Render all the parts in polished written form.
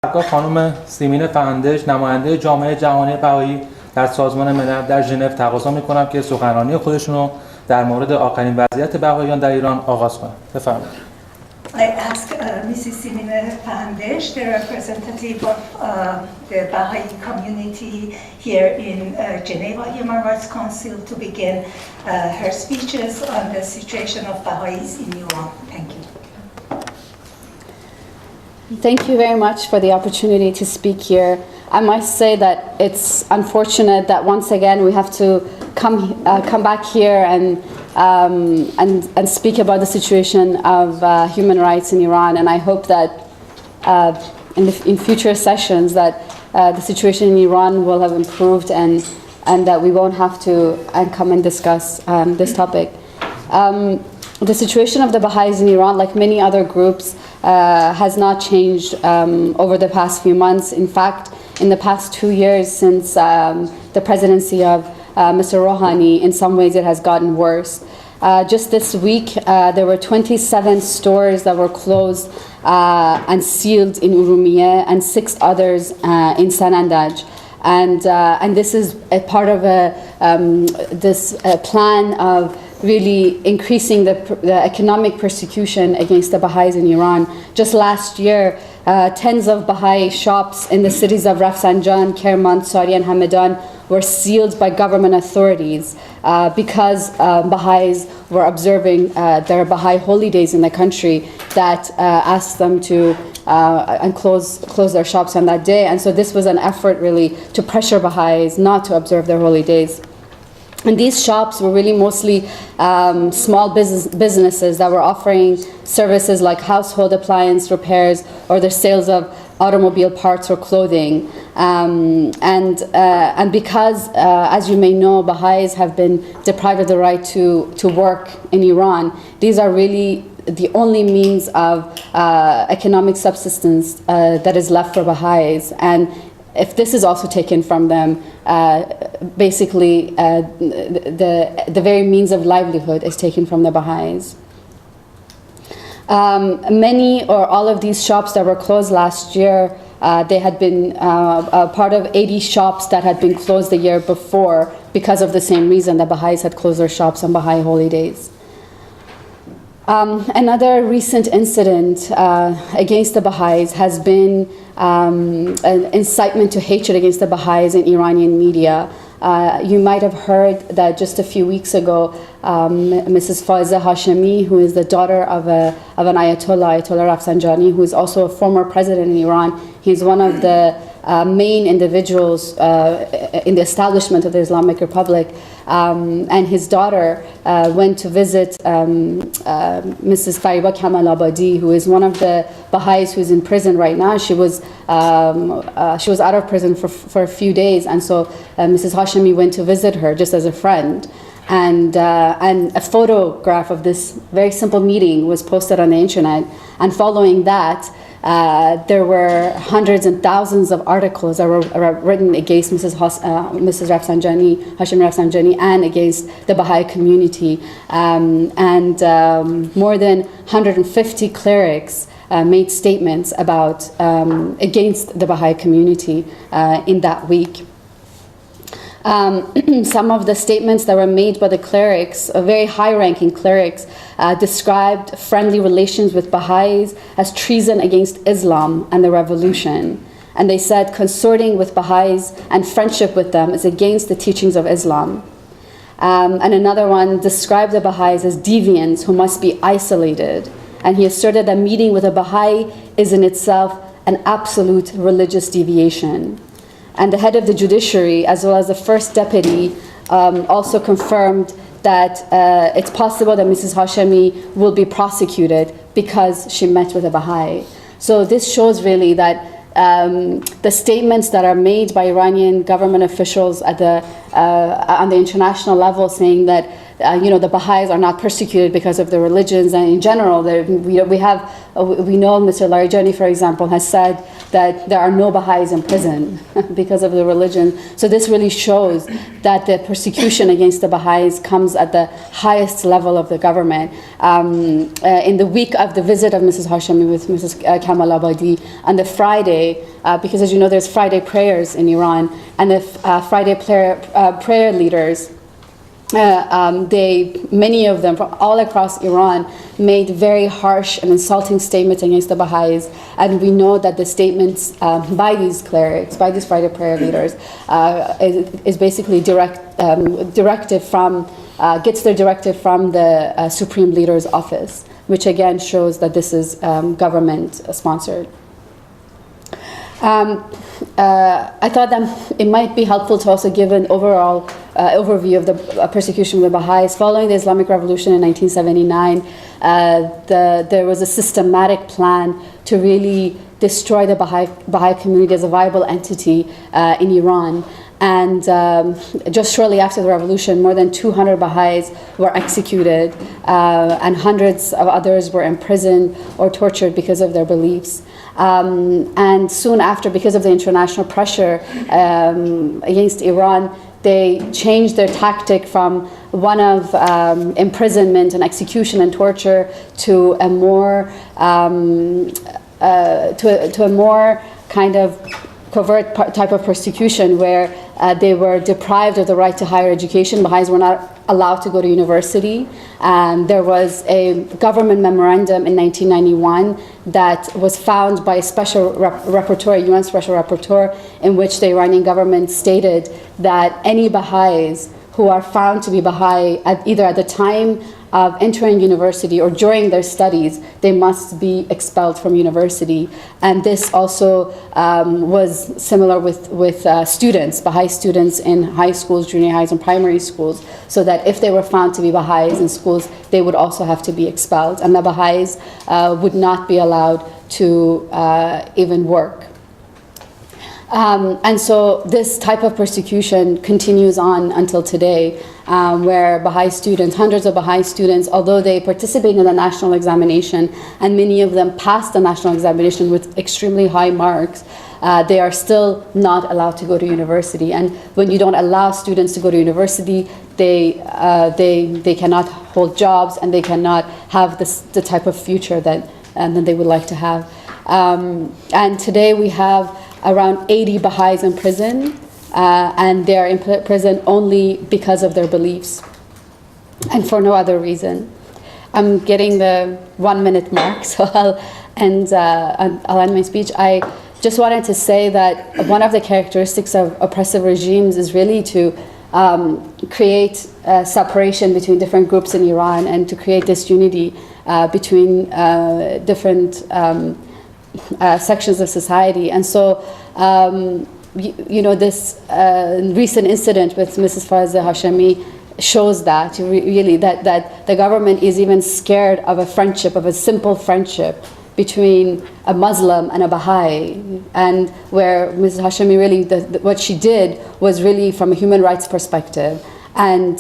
خانم سیمین فهندژ نماینده جامعه جهانی بهایی در سازمان ملل در ژنو تقاضا می‌کنم که سخنرانی خودشون رو در مورد آخرین وضعیت بهاییان در ایران آغاز کنند. بفرمایید. I ask Mrs. Simin Fahandej, the representative of the Baha'i community here in Geneva Human Rights Council, to begin her speeches on the situation of Bahá'ís in Iran. Thank you. Thank you very much for the opportunity to speak here. I must say that it's unfortunate that once again we have to come back here and speak about the situation of human rights in Iran. And I hope that in future sessions that the situation in Iran will have improved and that we won't have to come and discuss this topic. The situation of the Baha'is in Iran, like many other groups, has not changed over the past few months. In fact, in the past 2 years since the presidency of Mr. Rouhani, in some ways it has gotten worse. Just this week, there were 27 stores that were closed and sealed in Urumiyeh and 6 others in Fahandej. And this is a part of this plan of really increasing the economic persecution against the Baha'is in Iran. Just last year, tens of Baha'i shops in the cities of Rafsanjan, Kerman, Sari and Hamadan were sealed by government authorities because Baha'is were observing their Baha'i holy days in the country that asked them to close their shops on that day. And so this was an effort really to pressure Baha'is not to observe their holy days. And these shops were really mostly small businesses that were offering services like household appliance repairs or the sales of automobile parts or clothing. And because, as you may know, Baha'is have been deprived of the right to work in Iran, these are really the only means of economic subsistence that is left for Baha'is. And if this is also taken from them, basically the very means of livelihood is taken from the Baha'is. Many or all of these shops that were closed last year, they had been part of 80 shops that had been closed the year before because of the same reason that Baha'is had closed their shops on Baha'i holy days. Another recent incident against the Baha'is has been an incitement to hatred against the Baha'is in Iranian media. You might have heard that just a few weeks ago, Mrs. Faiza Hashemi, who is the daughter of an Ayatollah Rafsanjani, who is also a former president in Iran, he's one of the main individuals in the establishment of the Islamic Republic, and his daughter went to visit Mrs. Fariba Kamalabadi, who is one of the Baha'is who's in prison right now. She was out of prison for a few days, and so Mrs. Hashemi went to visit her just as a friend. And a photograph of this very simple meeting was posted on the internet, and following that, there were hundreds and thousands of articles that were written against Mrs. Rafsanjani, Hashim Rafsanjani, and against the Baha'i community. And more than 150 clerics made statements against the Baha'i community in that week. Some of the statements that were made by the clerics, very high-ranking clerics, described friendly relations with Baha'is as treason against Islam and the revolution. And they said consorting with Baha'is and friendship with them is against the teachings of Islam. And another one described the Baha'is as deviants who must be isolated. And he asserted that meeting with a Baha'i is in itself an absolute religious deviation. And the head of the judiciary, as well as the first deputy, also confirmed that it's possible that Mrs. Hashemi will be prosecuted because she met with a Baha'i. So this shows really that the statements that are made by Iranian government officials on the international level saying that the Baha'is are not persecuted because of their religions, and in general, we know Mr. Larijani, for example, has said that there are no Baha'is in prison because of the religion. So this really shows that the persecution against the Baha'is comes at the highest level of the government. In the week of the visit of Mrs. Hashemi with Mrs. Kamal Abadi, on the Friday, because as you know, there's Friday prayers in Iran, and the Friday prayer leaders, many of them from all across Iran made very harsh and insulting statements against the Baha'is, and we know that the statements by these clerics, by these Friday prayer leaders, is basically directive from gets their directive from the Supreme Leader's office, which again shows that this is government sponsored. I thought that it might be helpful to also give an overall overview of the persecution of the Baha'is. Following the Islamic Revolution in 1979, there was a systematic plan to really destroy the Baha'i community as a viable entity in Iran. And just shortly after the revolution, more than 200 Baha'is were executed, and hundreds of others were imprisoned or tortured because of their beliefs. And soon after, because of the international pressure against Iran, they changed their tactic from one of imprisonment and execution and torture to a more kind of covert type of persecution, where they were deprived of the right to higher education. Baha'is were not allowed to go to university. There was a government memorandum in 1991 that was found by a special rapporteur, a UN special rapporteur, in which the Iranian government stated that any Baha'is who are found to be Baha'i either at the time of entering university or during their studies, they must be expelled from university. And this also was similar with students, Baha'i students in high schools, junior highs, and primary schools, so that if they were found to be Baha'is in schools, they would also have to be expelled. And the Baha'is would not be allowed to even work. And so this type of persecution continues on until today, where Baha'i students, hundreds of Baha'i students, although they participate in the national examination, and many of them pass the national examination with extremely high marks, they are still not allowed to go to university. And when you don't allow students to go to university, they cannot hold jobs, and they cannot have the type of future that they would like to have. And today we have around 80 Baha'is in prison, and they are in prison only because of their beliefs and for no other reason. I'm getting the 1 minute mark, so I'll end my speech. I just wanted to say that one of the characteristics of oppressive regimes is really to create separation between different groups in Iran, and to create disunity between different sections of society. And so this recent incident with Mrs. Fahandej Hashemi shows that really that the government is even scared of a friendship, of a simple friendship between a Muslim and a Baha'i, and where Mrs. Hashemi really what she did was really from a human rights perspective. And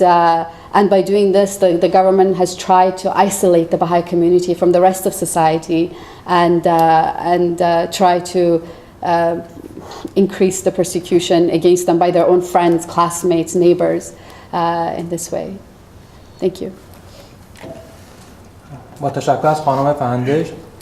by doing this, the government has tried to isolate the Baha'i community from the rest of society, and try to increase the persecution against them by their own friends, classmates, neighbors, in this way. Thank you. با تشکر از خانم فهندژ.